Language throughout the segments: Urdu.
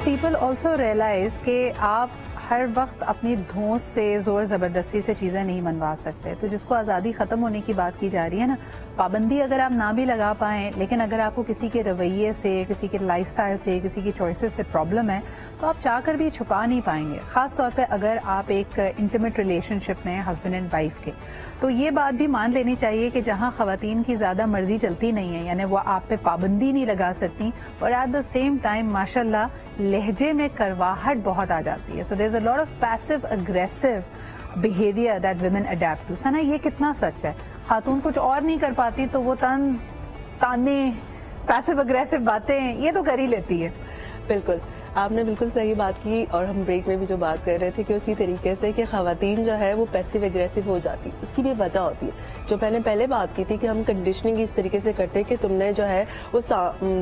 people also realize کہ آپ ہر وقت اپنی دھونس سے زور زبردستی سے چیزیں نہیں منوا سکتے. تو جس کو آزادی ختم ہونے کی بات کی جا رہی ہے نا, پابندی اگر آپ نہ بھی لگا پائیں, لیکن اگر آپ کو کسی کے رویے سے, کسی کے لائف سٹائل سے, کسی کی چوائسز سے پرابلم ہے تو آپ چاہ کر بھی چھپا نہیں پائیں گے, خاص طور پہ اگر آپ ایک انٹیمیٹ ریلیشن شپ میں ہسبینڈ اینڈ وائف کے. تو یہ بات بھی مان لینی چاہیے کہ جہاں خواتین کی زیادہ مرضی چلتی نہیں ہے, یعنی وہ آپ پہ پابندی نہیں لگا سکتی, اور ایٹ دا سیم ٹائم ماشاء اللہ لہجے میں کرواہٹ بہت آ جاتی ہے. So there is a lot of passive aggressive behavior that women adapt to. سنا یہ کتنا سچ ہے؟ خاتون کچھ اور نہیں کر پاتی تو وہ طنز, تانے, پیسو اگریسو باتیں یہ تو کر ہی لیتی ہے. بالکل, آپ نے بالکل صحیح بات کی, اور ہم بریک میں بھی جو بات کر رہے تھے کہ اسی طریقے سے کہ خواتین جو ہے وہ پیسو اگریسو ہو جاتی, اس کی بھی وجہ ہوتی ہے. جو پہلے بات کی تھی کہ ہم کنڈیشننگ اس طریقے سے کرتے ہیں کہ تم نے جو ہے وہ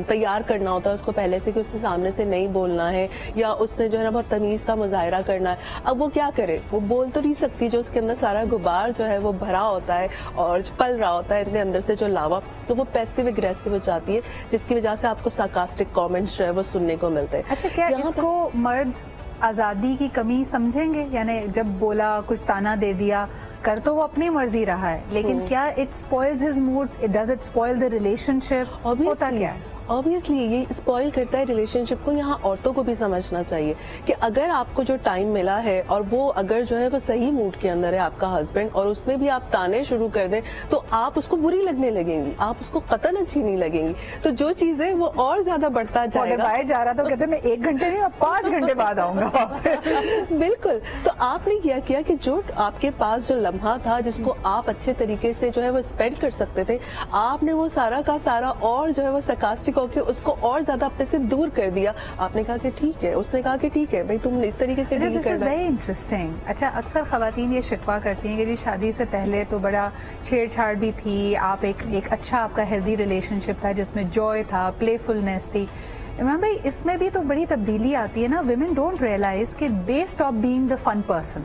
تیار کرنا ہوتا ہے اس کو پہلے سے کہ اس کے سامنے سے نہیں بولنا ہے, یا اس نے جو ہے نا بہت تمیز کا مظاہرہ کرنا ہے. اب وہ کیا کرے, وہ بول تو نہیں سکتی, جو اس کے اندر سارا غبار جو ہے وہ بھرا ہوتا ہے اور پل رہا ہوتا ہے اپنے اندر سے جو لاوا, تو وہ پیسو اگریسو ہو جاتی ہے, جس کی وجہ سے آپ کو سارکاسٹک کامنٹس جو ہے وہ سننے کو ملتے ہیں. اچھا, کیا اس کو مرد آزادی کی کمی سمجھیں گے؟ یعنی جب بولا, کچھ تانا دے دیا, کر تو وہ اپنی مرضی رہا ہے, لیکن کیا it spoils his mood, does it spoil the relationship, ہوتا کیا ہے؟ Obviously یہ اسپوائل کرتا ہے ریلیشن شپ کو. یہاں عورتوں کو بھی سمجھنا چاہیے کہ اگر آپ کو جو ٹائم ملا ہے اور وہ اگر جو ہے وہ صحیح موڈ کے اندر ہے آپ کا ہسبینڈ, اور اس میں بھی آپ تانے شروع کر دیں تو آپ اس کو بری لگنے لگیں گی, آپ اس کو قطعاً اچھی نہیں لگیں گی. تو جو چیزیں وہ اور زیادہ بڑھتا جائے گا. باہر جا رہا تو کہتے میں 1 گھنٹے نہیں 5 گھنٹے بعد آؤں گا. بالکل, تو آپ نے کیا کہ جو آپ کے پاس جو لمحہ تھا جس کو آپ اچھے طریقے سے جو ہے وہ اسپینڈ کر سکتے تھے, آپ نے وہ سارا کا سارا اور جو ہے وہ سارکاسٹک ہو کے اس کو اور زیادہ اپنے سے دور کر دیا. آپ نے کہا کہ ٹھیک ہے, اس نے کہا کہ ٹھیک ہے بھائی تم اس طریقے سے ڈیل کرنا. Very interesting. اچھا, اکثر خواتین یہ شکوہ کرتی ہیں کہ جی شادی سے پہلے تو بڑا چھیڑ چھاڑ بھی تھی, آپ ایک اچھا آپ کا ہیلدی ریلیشن شپ تھا جس میں جوائے تھا, پلے فلنس تھی. امام بھائی اس میں بھی تو بڑی تبدیلی آتی ہے نا. ویمن ڈونٹ ریئلائز کہ they stop being the fun person.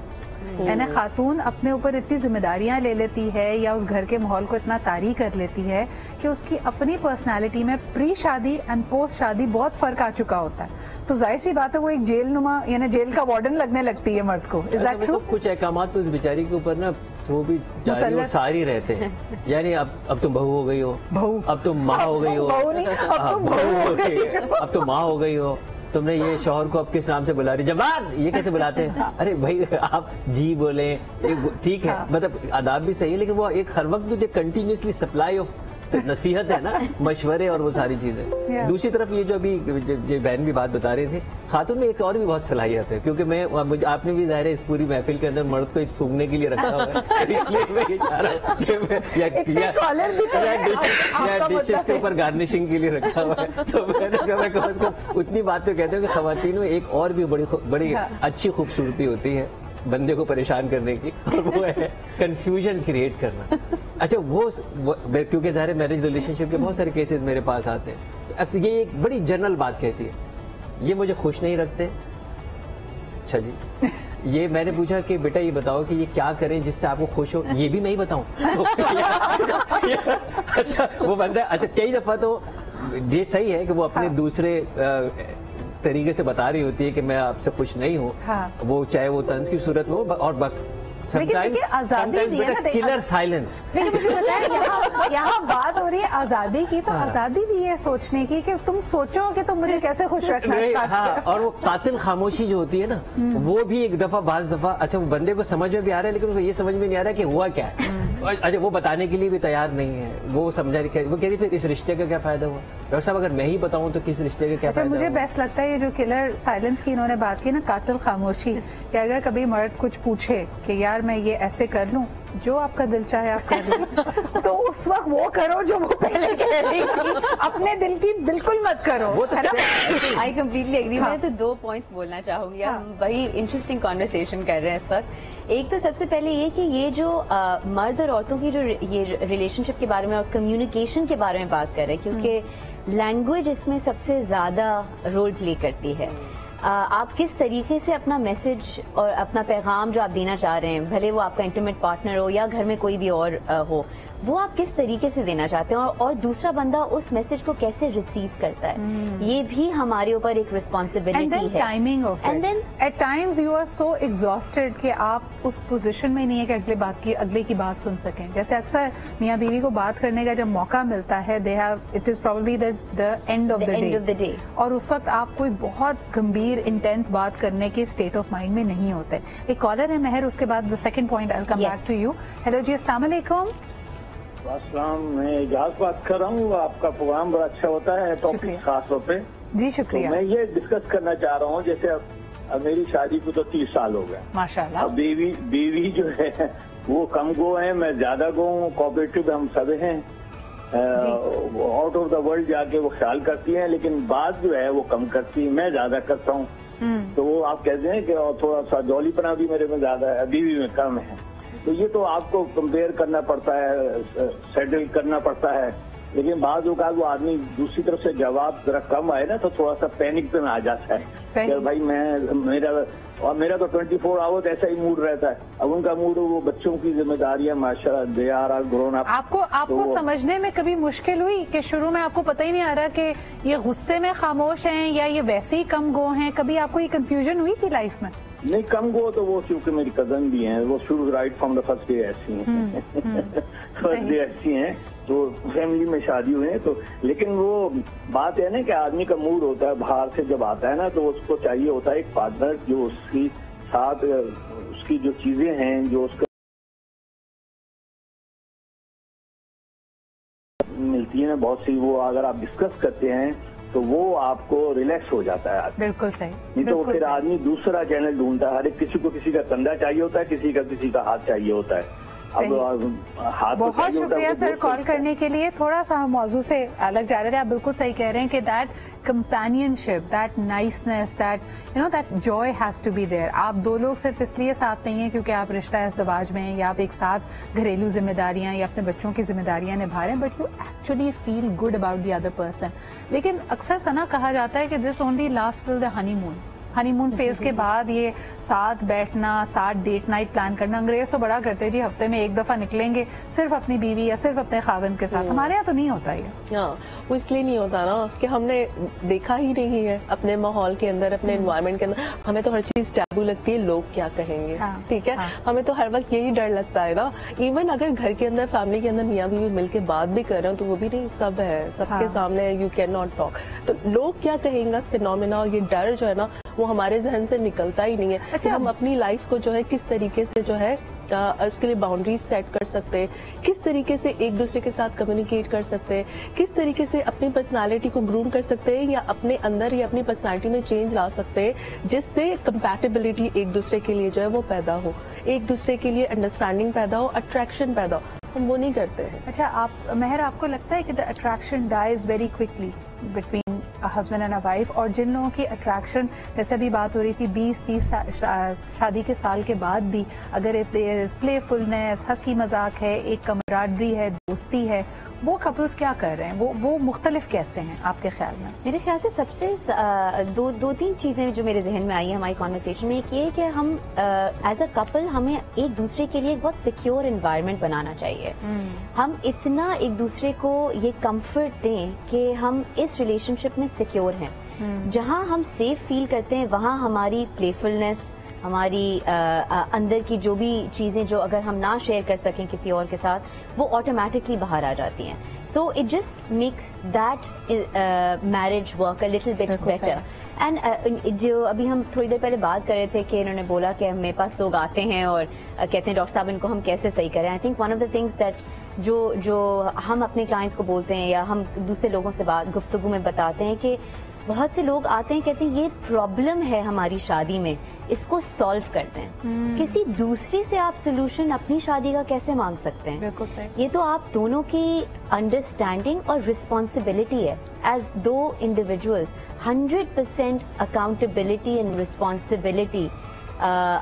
یعنی خاتون اپنے اوپر اتنی ذمہ داریاں لے لیتی ہے یا اس گھر کے ماحول کو اتنا طاری کر لیتی ہے کہ اس کی اپنی پرسنالٹی میں پری شادی اینڈ پوسٹ شادی بہت فرق آ چکا ہوتا ہے. تو ظاہر سی بات ہے وہ ایک جیل نما, یعنی جیل کا وارڈن لگنے لگتی ہے مرد کو. Is that true? کچھ احکامات تو اس بیچاری کے اوپر نا وہ بھی ساری رہتے ہیں. یعنی اب تم بہو ہو گئی ہو, اب تم ماں ہو گئی ہو, اب تم ماں ہو گئی ہو, تم نے یہ شوہر کو اب کس نام سے بلا رہی, جواد, یہ کیسے بلاتے ہیں؟ ارے بھائی آپ جی بولیں, ٹھیک ہے, مطلب آداب بھی صحیح ہے, لیکن وہ ایک ہر وقت جو کنٹینیوسلی سپلائی آف نصیحت ہے نا, مشورے اور وہ ساری چیزیں. دوسری طرف یہ جو ابھی بہن بھی بات بتا رہے تھے, خاتون میں ایک اور بھی بہت صلاحیت ہے, کیونکہ میں آپ نے بھی ظاہر ہے اس پوری محفل کے اندر مرد کو ایک سونگنے کے لیے رکھا ہوا ہے, اس لیے میں یہ چاہ رہا ہوں کہ ڈشز کے اوپر گارنشنگ کے لیے رکھا ہوا ہے. تو میں نے کہا اتنی بات تو کہتے ہیں کہ خواتین میں ایک اور بھی بڑی اچھی خوبصورتی ہوتی ہے بندے کو پریشان کرنے کی, اور وہ ہے کنفیوژن کریٹ کرنا. اچھا وہ کیونکہ ظاہر میرج ریلیشن شپ کے بہت سارے کیسز میرے پاس آتے ہیں, یہ ایک بڑی جنرل بات کہتی ہے, یہ مجھے خوش نہیں رکھتے. اچھا جی, یہ میں نے پوچھا کہ بیٹا یہ بتاؤ کہ یہ کیا کریں جس سے آپ کو خوش ہو, یہ بھی میں ہی بتاؤں. اچھا وہ بندہ, اچھا کئی دفعہ تو یہ صحیح ہے کہ وہ اپنے دوسرے طریقے سے بتا رہی ہوتی ہے کہ میں آپ سے خوش نہیں ہوں, وہ چاہے وہ طنز کی صورت میں ہو, اور لیکن آزادی دی ہے نا, کلر سائلنس. لیکن مجھے بتائیں یہاں بات ہو رہی ہے آزادی کی, تو آزادی دی ہے سوچنے کی کہ تم سوچو کہ تم مجھے کیسے خوش رکھنا چاہتے ہو. اور وہ قاتل خاموشی جو ہوتی ہے نا, وہ بھی ایک دفعہ بعض دفعہ, اچھا وہ بندے کو سمجھ میں بھی آ رہا ہے لیکن اس کو یہ سمجھ میں نہیں آ رہا کہ ہوا کیا ہے. اچھا وہ بتانے کے لیے بھی تیار نہیں ہے, وہ سمجھا, وہ کہتی پھر اس رشتے کا کیا فائدہ ہوا. ڈاکٹر صاحب اگر میں ہی بتاؤں تو کس رشتے کا کیا فائدہ. مجھے بیسٹ لگتا ہے یہ جو کلر سائلنس کی انہوں نے بات کی نا, قاتل خاموشی, کہ اگر کبھی مرد کچھ پوچھے کہ یار میں یہ ایسے کر لوں, جو آپ کا دل چاہے آپ کر لیں, تو اس وقت وہ کرو جو وہ پہلے کہہ رہی تھی, اپنے دل کی بالکل مت کرو. I completely agree. میں تو 2 پوائنٹس بولنا چاہوں گی. ہم وہی انٹرسٹنگ کانورسیشن کر رہے ہیں اس وقت. ایک تو سب سے پہلے یہ کہ یہ جو مرد اور عورتوں کی جو یہ ریلیشن شپ کے بارے میں اور کمیونیکیشن کے بارے میں بات کر رہے ہیں, کیونکہ لینگویج اس میں سب سے زیادہ رول پلے کرتی ہے. آپ کس طریقے سے اپنا میسج اور اپنا پیغام جو آپ دینا چاہ رہے ہیں, بھلے وہ آپ کا انٹیمیٹ پارٹنر ہو یا گھر میں کوئی بھی اور ہو, وہ آپ کس طریقے سے دینا چاہتے ہیں اور دوسرا بندہ اس میسج کو کیسے ریسیو کرتا ہے، یہ بھی ہمارے اوپر ایک ریسپانسبلٹی ہے. Timing of it. At times you are so exhausted کہ آپ اس پوزیشن میں نہیں ہے کہ اگلے کی بات سن سکیں. جیسے اکثر میاں بیوی کو بات کرنے کا جب موقع ملتا ہے it is probably the and of the day, اور اس وقت آپ کوئی بہت گمبھیر انٹینس بات کرنے کے اسٹیٹ آف مائنڈ میں نہیں ہوتے. ایک کالر ہے مہر، اس کے بعد the second point I come back to you. Hello جی، السلام علیکم. السلام، میں اعجاز بات کر رہا ہوں. آپ کا پروگرام بڑا اچھا ہوتا ہے، ٹاپک خاص طور پہ. جی شکریہ. میں یہ ڈسکس کرنا چاہ رہا ہوں، جیسے اب میری شادی کو تو 30 سال ہو گئے ماشاء اللہ. اب بیوی جو ہے وہ کم گو ہے، میں زیادہ گو ہوں. کوآپریٹو ہم سب ہیں، آؤٹ آف دا ورلڈ جا کے وہ خیال کرتی ہیں، لیکن بات جو ہے وہ کم کرتی ہے، میں زیادہ کرتا ہوں. تو وہ آپ کہتے ہیں کہ تھوڑا سا جولی پنا بھی میرے میں زیادہ ہے، بیوی میں کم ہے. تو یہ تو آپ کو کمپیئر کرنا پڑتا ہے، سیٹل کرنا پڑتا ہے. لیکن بعض اوقات وہ آدمی دوسری طرف سے جواب ذرا کم آئے نا تو تھوڑا سا پینک پہ آ جاتا ہے کہ بھائی میرا تو 24 آور ایسا ہی موڈ رہتا ہے. اب ان کا موڈ وہ بچوں کی ذمہ داریاں ماشاءاللہ دے آ رہا گرون اپ. آپ کو سمجھنے میں کبھی مشکل ہوئی کہ شروع میں آپ کو پتہ ہی نہیں آ رہا کہ یہ غصے میں خاموش ہیں یا یہ ویسے ہی کم گو ہیں؟ کبھی آپ کو یہ کنفیوژن ہوئی تھی لائف میں؟ نہیں، کم گو تو وہ کیونکہ میری کزن بھی ہیں، وہ شروع right from the first day ایسی ہیں، فرسٹ ڈے ایسی ہیں. تو فیملی میں شادی ہوئی ہے تو، لیکن وہ بات ہے نا کہ آدمی کا موڈ ہوتا ہے باہر سے جب آتا ہے نا تو اس کو چاہیے ہوتا ہے ایک پارٹنر جو اس کی ساتھ اس کی جو چیزیں ہیں جو اس کو ملتی ہیں بہت سی، وہ اگر آپ ڈسکس کرتے ہیں تو وہ آپ کو ریلیکس ہو جاتا ہے. بالکل صحیح. نہیں تو پھر آدمی دوسرا چینل ڈھونڈتا ہے. ہر ایک کسی کو کسی کا کندھا چاہیے ہوتا ہے، کسی کا ہاتھ چاہیے ہوتا ہے. بہت شکریہ سر کال کرنے کے لیے. تھوڑا سا ہم موضوع سے الگ جا رہے تھے. آپ بالکل صحیح کہہ رہے ہیں کہ that companionship, that niceness, that joy has to be there. آپ دو لوگ صرف اس لیے ساتھ نہیں ہیں کیونکہ آپ رشتہ ازدواج میں ہیں یا آپ ایک ساتھ گھریلو ذمہ داریاں یا اپنے بچوں کی ذمہ داریاں نبھا رہے ہیں، but you actually feel good about the other person. لیکن اکثر سنا کہا جاتا ہے کہ this only last till the honeymoon phase کے بعد یہ ساتھ بیٹھنا، ساتھ ڈیٹ نائٹ پلان کرنا. انگریز تو بڑا کرتے جی ہفتے میں ایک دفعہ نکلیں گے صرف اپنی بیوی یا صرف اپنے خاوند کے ساتھ. ہمارے یہاں تو نہیں ہوتا یہ. ہاں، وہ اس لیے نہیں ہوتا نا کہ ہم نے دیکھا ہی نہیں ہے اپنے ماحول کے اندر، اپنے انوائرمنٹ کے اندر. ہمیں تو ہر چیز ٹیبو لگتی ہے، لوگ کیا کہیں گے. ٹھیک ہے، ہمیں تو ہر وقت یہی ڈر لگتا ہے نا. ایون اگر گھر کے اندر فیملی کے اندر میاں بیوی مل کے بات بھی کر رہے ہیں تو وہ بھی نہیں، سب ہے، سب کے سامنے یو کین ناٹ ٹاک. تو لوگ کیا کہیں گا فینومینا، یہ ڈر جو ہے نا وہ ہمارے ذہن سے نکلتا ہی نہیں ہے. ہم اپنی لائف کو جو ہے کس طریقے سے جو ہے اس کے لیے باؤنڈریز سیٹ کر سکتے ہیں، کس طریقے سے ایک دوسرے کے ساتھ کمیونیکیٹ کر سکتے ہیں، کس طریقے سے اپنی پرسنالٹی کو گروم کر سکتے ہیں یا اپنے اندر یا اپنی پرسنالٹی میں چینج لا سکتے ہیں جس سے کمپیٹیبلٹی ایک دوسرے کے لیے جو ہے وہ پیدا ہو، ایک دوسرے کے لیے انڈرسٹینڈنگ پیدا ہو، اٹریکشن پیدا ہو. ہم وہ نہیں کرتے ہیں. اچھا مہر، آپ کو لگتا ہے کہ the attraction dies very quickly between husband and wife, اور جن لوگوں کی اٹریکشن جیسے ابھی بات ہو رہی تھی 20-30 شادی کے سال کے بعد بھی اگر دیر از پلے فلنس، ہنسی مذاق ہے، ایک کمراڈری ہے، دوستی ہے، وہ کپلز کیا کر رہے ہیں؟ وہ مختلف کیسے ہیں آپ کے خیال میں؟ میرے خیال سے سب سے دو تین چیزیں جو میرے ذہن میں آئی ہیں ہماری کانورسیشن میں. ایک یہ کہ ہم ایز اے کپل ہمیں ایک دوسرے کے لیے ایک بہت سیکیور انوائرمنٹ بنانا چاہیے. ہم اتنا ایک دوسرے کو یہ کمفرٹ دیں کہ ہم اس ریلیشن شپ میں سیکیور ہیں. جہاں ہم سیف فیل کرتے ہیں وہاں ہماری پلے فلنس، ہماری اندر کی جو بھی چیزیں جو اگر ہم نہ شیئر کر سکیں کسی اور کے ساتھ وہ آٹومیٹکلی باہر آ جاتی ہیں. So it just Max that marriage work a little bit better. And جو ابھی ہم تھوڑی دیر پہلے بات کر رہے تھے کہ انہوں نے بولا کہ میرے پاس لوگ آتے ہیں اور کہتے ہیں ڈاکٹر صاحب ان کو ہم کیسے صحیح کریں. I think one of the things that جو ہم اپنے کلائنٹس کو بولتے ہیں یا ہم دوسرے لوگوں سے گفتگو میں بتاتے ہیں کہ بہت سے لوگ آتے ہیں کہتے ہیں یہ پرابلم ہے ہماری شادی میں، اس کو سالو کرتے ہیں. کسی دوسری سے آپ سولوشن اپنی شادی کا کیسے مانگ سکتے ہیں؟ بالکل صحیح. یہ تو آپ دونوں کی انڈرسٹینڈنگ اور رسپانسبلٹی ہے as two individuals. 100% accountability and responsibility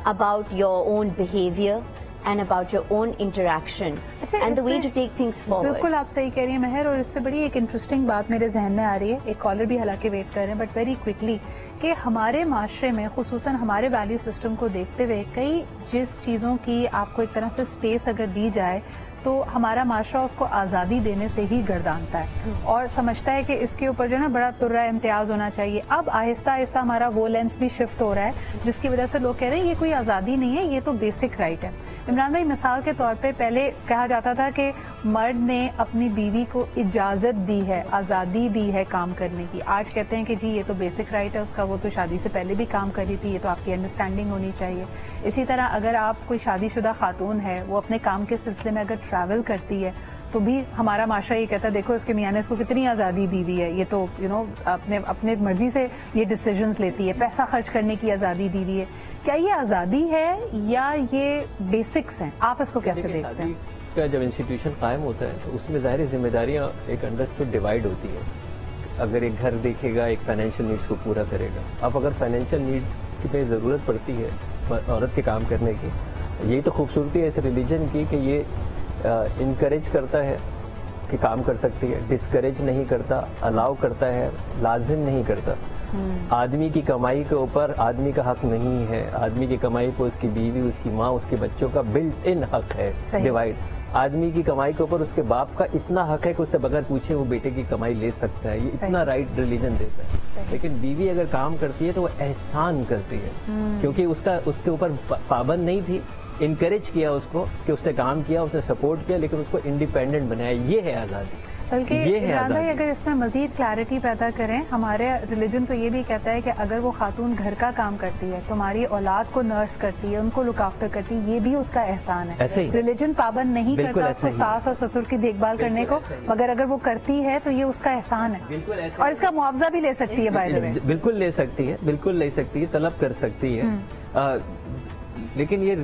about your own behavior and about your own interaction and the way to take things forward. بالکل آپ صحیح کہہ رہی ہیں مہر، اور اس سے بڑی ایک انٹرسٹنگ بات میرے ذہن میں آ رہی ہے. ایک کالر بھی حالانکہ ویٹ کر رہے ہیں بٹ ویری کوئکلی، کہ ہمارے معاشرے میں خصوصاً ہمارے ویلیو سسٹم کو دیکھتے ہوئے کئی جس چیزوں کی آپ کو ایک طرح سے اسپیس اگر دی جائے تو ہمارا معاشرہ اس کو آزادی دینے سے ہی گردانتا ہے اور سمجھتا ہے کہ اس کے اوپر جو ہے نا بڑا ترہ امتیاز ہونا چاہیے. اب آہستہ آہستہ ہمارا وہ لینس بھی شفٹ ہو رہا ہے جس کی وجہ سے لوگ کہہ رہے ہیں یہ کوئی آزادی نہیں ہے, یہ تو بیسک رائٹ ہے. عمران بھائی, مثال کے طور پہ پہلے کہا جاتا تھا کہ مرد نے اپنی بیوی کو اجازت دی ہے, آزادی دی ہے کام کرنے کی. آج کہتے ہیں کہ جی یہ تو بیسک رائٹ ہے اس کا, وہ تو شادی سے پہلے بھی کام کر رہی تھی, یہ تو آپ کی انڈرسٹینڈنگ ہونی چاہیے. اسی طرح اگر آپ کوئی شادی شدہ خاتون ہے, وہ اپنے کام کے سلسلے میں اگر ٹریول کرتی ہے تو بھی ہمارا معاشرہ یہ کہتا ہے دیکھو اس کے میاں نے اس کو کتنی آزادی دی ہوئی ہے, یہ تو اپنے مرضی سے یہ ڈیسیژنز لیتی ہے, پیسہ خرچ کرنے کی آزادی دی ہوئی ہے. کیا یہ آزادی ہے یا یہ بیسکس ہیں؟ آپ اس کو کیسے دیکھتے ہیں؟ کا جب انسٹیٹیوشن قائم ہوتا ہے تو اس میں ظاہر ذمہ داریاں ایک انڈرسٹوڈ ڈیوائڈ ہوتی ہیں. اگر ایک گھر دیکھے گا, ایک فائنینشیل نیڈس کو پورا کرے گا. اب اگر فائنینشیل نیڈس کی ضرورت پڑتی ہے عورت کے کام کرنے کی, یہی تو خوبصورتی ہے اس ریلیجن کی کہ یہ انکریج کرتا ہے کہ کام کر سکتی ہے, ڈسکریج نہیں کرتا, الاؤ کرتا ہے, لازم نہیں کرتا. آدمی کی کمائی کے اوپر آدمی کا حق نہیں ہے, آدمی کی کمائی کو اس کی بیوی, اس کی ماں, اس کے بچوں کا بلٹ ان حق ہے ڈیوائڈ. آدمی کی کمائی کے اوپر اس کے باپ کا اتنا حق ہے کہ اس سے بغیر پوچھے وہ بیٹے کی کمائی لے سکتا ہے, یہ اتنا رائٹ ریلیجن دیتا ہے. لیکن بیوی اگر کام کرتی ہے تو وہ احسان کرتی ہے, کیونکہ اس کے اوپر پابند نہیں تھی, انکریج کیا اس کو کہ اس نے کام کیا, اس نے سپورٹ کیا, لیکن اس کو انڈیپینڈنٹ بنایا. یہ ہے آزادی. بلکہ عمران بھائی اگر اس میں مزید کلیئرٹی پیدا کریں, ہمارے ریلیجن تو یہ بھی کہتا ہے کہ اگر وہ خاتون گھر کا کام کرتی ہے, تمہاری اولاد کو نرس کرتی ہے, ان کو لک آفٹر کرتی ہے, یہ بھی اس کا احسان ہے. ریلیجن پابند نہیں کرتا اس کو ساس اور سسر کی دیکھ بھال کرنے کو, مگر اگر وہ کرتی ہے تو یہ اس کا احسان ہے اور اس کا معاوضہ بھی لے سکتی ہے. بائی دا وے بالکل لے سکتی ہے, بالکل لے سکتی ہے, طلب کر سکتی ہے. لیکن یہ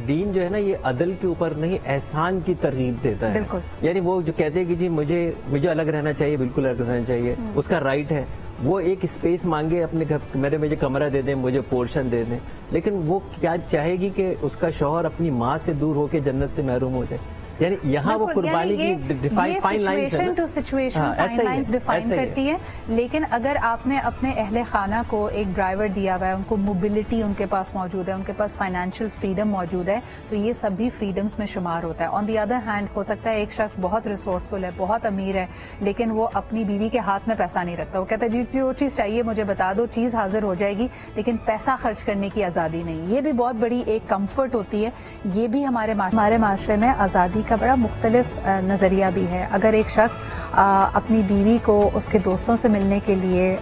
دین جو ہے نا یہ عدل کے اوپر نہیں احسان کی ترغیب دیتا ہے. یعنی وہ جو کہتے ہیں کہ جی مجھے الگ رہنا چاہیے, بالکل الگ رہنا چاہیے, اس کا رائٹ ہے. وہ ایک اسپیس مانگے اپنے گھر, مجھے کمرہ دے دیں, مجھے پورشن دے دیں, لیکن وہ کیا چاہے گی کہ اس کا شوہر اپنی ماں سے دور ہو کے جنت سے محروم ہو جائے. یعنی یہاں وہ قربانی کی situation to situation fine lines define کرتی ہے. لیکن اگر آپ نے اپنے اہل خانہ کو ایک ڈرائیور دیا ہوا ہے, ان کو موبلٹی ان کے پاس موجود ہے, ان کے پاس فائنینشیل فریڈم موجود ہے, تو یہ سب بھی فریڈمز میں شمار ہوتا ہے. آن دی ادر ہینڈ ہو سکتا ہے ایک شخص بہت ریسورسفل ہے, بہت امیر ہے, لیکن وہ اپنی بیوی کے ہاتھ میں پیسہ نہیں رکھتا. وہ کہتا ہے جی جو چیز چاہیے مجھے بتا دو, چیز حاضر ہو جائے گی, لیکن پیسہ خرچ کرنے کی آزادی نہیں. یہ بھی بہت بڑی ایک کمفرٹ ہوتی ہے. یہ بھی ہمارے معاشرے میں آزادی کا بڑا مختلف نظریہ بھی ہے. اگر ایک شخص اپنی بیوی کو اس کے دوستوں سے ملنے کے لیے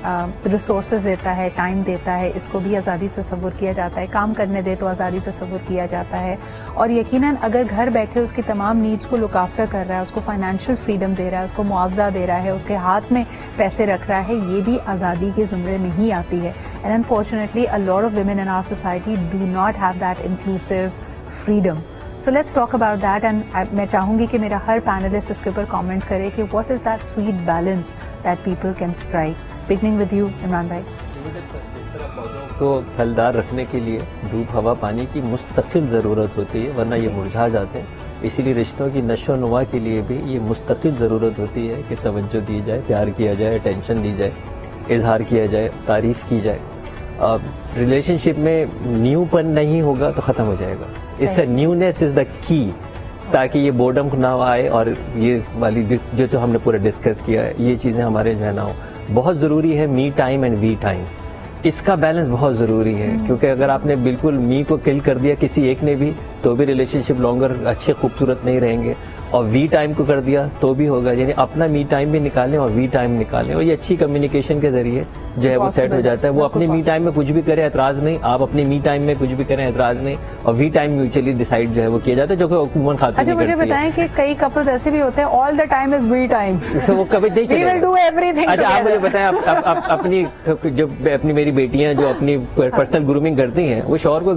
ریسورسز دیتا ہے, ٹائم دیتا ہے, اس کو بھی آزادی تصور کیا جاتا ہے. کام کرنے دے تو آزادی تصور کیا جاتا ہے. اور یقیناً اگر گھر بیٹھے اس کی تمام نیڈز کو لک آفٹر کر رہا ہے, اس کو فائنینشیل فریڈم دے رہا ہے, اس کو معاوضہ دے رہا ہے, اس کے ہاتھ میں پیسے رکھ رہا ہے, یہ بھی آزادی کے زمرے میں ہی آتی ہے. And unfortunately a lot of women in our society do not have that inclusive freedom. So let's talk about that, and میں چاہوں گی کہ میرا ہر پینلسٹ اس کے اوپر کامنٹ کرے کہ what is that sweet balance that people can strike. Beginning with you, Imran بھائی. پودوں کو پھلدار رکھنے کے لیے دھوپ, ہوا, پانی کی مستقل ضرورت ہوتی ہے, ورنہ یہ مرجھا جاتے ہیں. اسی لیے رشتوں کی نشو و نما کے لیے بھی یہ مستقل ضرورت ہوتی ہے کہ توجہ دی جائے, پیار کیا جائے, اٹینشن دی جائے, اظہار کیا جائے, تعریف کی جائے. ریلیشن شپ میں نیو پن نہیں ہوگا تو ختم ہو جائے گا. اس سے نیونیس از دا کی, تاکہ یہ بورڈم نہ آئے اور یہ والی جو ہم نے پورا ڈسکس کیا ہے یہ چیزیں ہمارے جو ہے نہ ہو. بہت ضروری ہے me time and we time, اس کا بیلنس بہت ضروری ہے. کیونکہ اگر آپ نے بالکل می کو کل کر دیا کسی ایک نے بھی تو بھی ریلیشن شپ لانگر اچھے خوبصورت نہیں رہیں گے, اور وی ٹائم کو کر دیا تو بھی ہوگا. یعنی اپنا می ٹائم بھی نکالیں اور وی ٹائم نکالیں, اور یہ اچھی کمیونیکیشن کے ذریعے جو ہے وہ سیٹ ہو جاتا ہے. وہ اپنے می ٹائم میں کچھ بھی کرے اعتراض نہیں, آپ اپنے می ٹائم میں کچھ بھی کریں اعتراض نہیں, اور وی ٹائم میوچلی ڈیسائیڈ جو ہے وہ کیا جاتا ہے, جو کہ عموماً خاتون. اچھا مجھے بتائیں کہ کئی کپلز ایسے بھی ہوتے ہیں آل the time is we time, وہ کبھی نہیں چلے گا. اچھا آپ مجھے بتائیں, اپنی جو اپنی میری بیٹیاں جو اپنی پرسنل گرومنگ کرتی ہیں وہ شوہر کو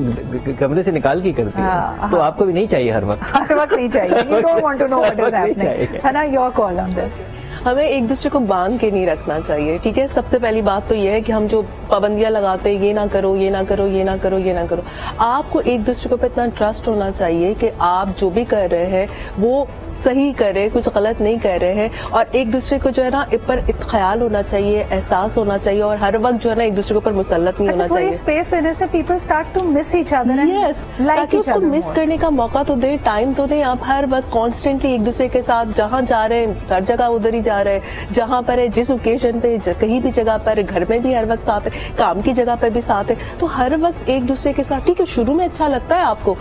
کمرے سے نکال کے کرتی ہیں, تو آپ کو بھی نہیں چاہیے ہر وقت نہیں چاہیے. You don't want to know what is happening. Sana, your call on this. ہمیں ایک دوسرے کو باندھ کے نہیں رکھنا چاہیے. ٹھیک ہے, سب سے پہلی بات تو یہ ہے کہ ہم جو پابندیاں لگاتے ہیں، یہ نہ کرو، یہ نہ کرو، یہ نہ کرو، یہ نہ کرو. آپ کو ایک دوسرے کے اوپر اتنا ٹرسٹ ہونا چاہیے کہ آپ جو بھی کر رہے ہیں وہ صحیح کر رہے، کچھ غلط نہیں کر رہے ہیں، اور ایک دوسرے کو جو ہے نا پر خیال ہونا چاہیے، احساس ہونا چاہیے، اور ہر وقت جو ہے نا ایک دوسرے کے اوپر مسلط نہیں ہونا چاہیے. اسپیس دینے سے people start to miss each other. Yes, تاکہ اس کو مس کرنے کا موقع تو دیں، ٹائم تو دیں. آپ ہر وقت کانسٹینٹلی ایک دوسرے کے ساتھ جہاں جا رہے ہیں ہر جگہ ادھر ہی جا رہے ہیں، جہاں پر ہے جس اوکیزن پہ کہیں بھی جگہ پر، گھر میں بھی ہر وقت ساتھ ہے، کام کی جگہ پہ بھی ساتھ ہے، تو ہر وقت ایک دوسرے کے ساتھ. ٹھیک ہے شروع میں اچھا لگتا ہے آپ کو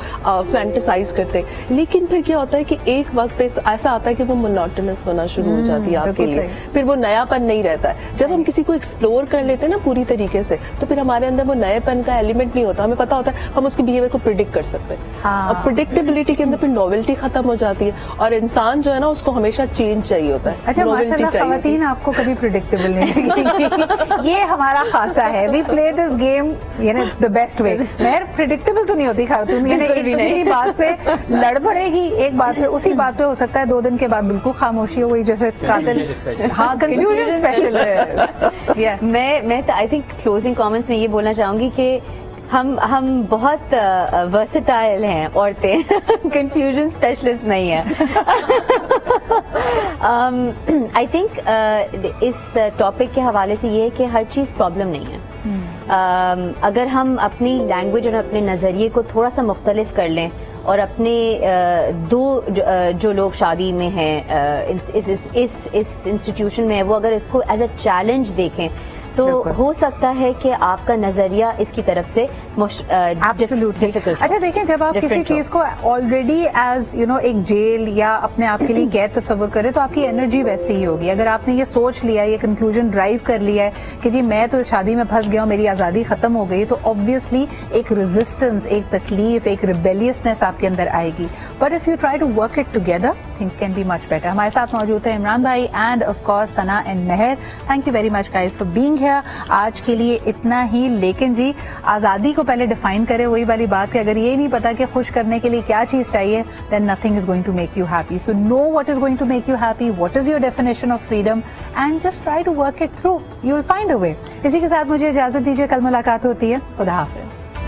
فینٹیسائز کرتے، لیکن پھر کیا ہوتا ہے کہ ایک وقت ایسا آتا ہے کہ وہ مونوٹنس ہونا شروع ہو جاتی ہے آپ کے لیے، پھر وہ نیا پن نہیں رہتا ہے. جب ہم کسی کو ایکسپلور کر لیتے ہیں نا پوری طریقے سے، تو پھر ہمارے اندر وہ نئے پن کا ایلیمنٹ نہیں ہوتا. ہمیں پتا ہوتا ہے ہم اس کے بہیویئر کو پریڈکٹ کر سکتے ہیں، اور پریڈکٹیبلٹی کے اندر پھر نوولٹی ختم ہو جاتی ہے، اور انسان جو ہے نا اس کو ہمیشہ چینج چاہیے ہوتا ہے. اچھا ماشاءاللہ خواتین آپ کو کبھی پریڈکٹیبل نہیں لگیں. یہ ہمارا خاصہ ہے. وی پلے دس گیم یعنی دا بیسٹ وے. مہر پریڈکٹیبل تو نہیں ہوتی خاتون، یعنی کسی بات پہ لڑ پڑے گی، ایک بات پہ اسی بات پہ ہو سکتا ہے 2 دن کے بعد بالکل خاموشی ہو گئی جیسے قاتل. ہاں کنفیوژن اسپیشلسٹ. میں آئی تھنک کلوزنگ کامنٹس میں یہ بولنا چاہوں گی کہ ہم بہت ورسٹائل ہیں عورتیں، کنفیوژن اسپیشلسٹ نہیں ہیں. آئی تھنک اس ٹاپک کے حوالے سے یہ ہے کہ ہر چیز پرابلم نہیں ہے. اگر ہم اپنی لینگویج اور اپنے نظریے کو تھوڑا سا مختلف کر لیں، اور اپنے جو لوگ شادی میں ہیں اس انسٹیٹیوشن میں، وہ اگر اس کو ایز اے چیلنج دیکھیں تو ہو سکتا ہے کہ آپ کا نظریہ اس کی طرف سے اچھا دیکھیں جب آپ کسی چیز کو آلریڈی ایز ایک جیل یا اپنے آپ کے لیے قید تصور کریں تو آپ کی انرجی ویسی ہی ہوگی. اگر آپ نے یہ سوچ لیا، یہ کنکلوژن ڈرائیو کر لیا ہے کہ جی میں تو شادی میں پھنس گیا ہوں، میری آزادی ختم ہو گئی، تو آبویسلی ایک ریزسٹنس، ایک تکلیف، ایک ریبیلیسنس آپ کے اندر آئے گی. But if you try to work it together things can be much better. ہمارے ساتھ موجود ہیں عمران بھائی and of course Sana and Mehr. Thank you very much guys for being here. آج کے لیے اتنا ہی. لیکن جی آزادی کو پہلے ڈیفائن کرے، وہی والی بات کہ اگر یہ نہیں پتا کہ خوش کرنے کے لیے کیا چیز چاہیے then nothing is going to make you happy. So know what is going to make you happy, what is your definition of freedom, and just try to work it through. You will find a way. اسی کے ساتھ مجھے اجازت دیجیے، کل ملاقات ہوتی ہے. خدا حافظ.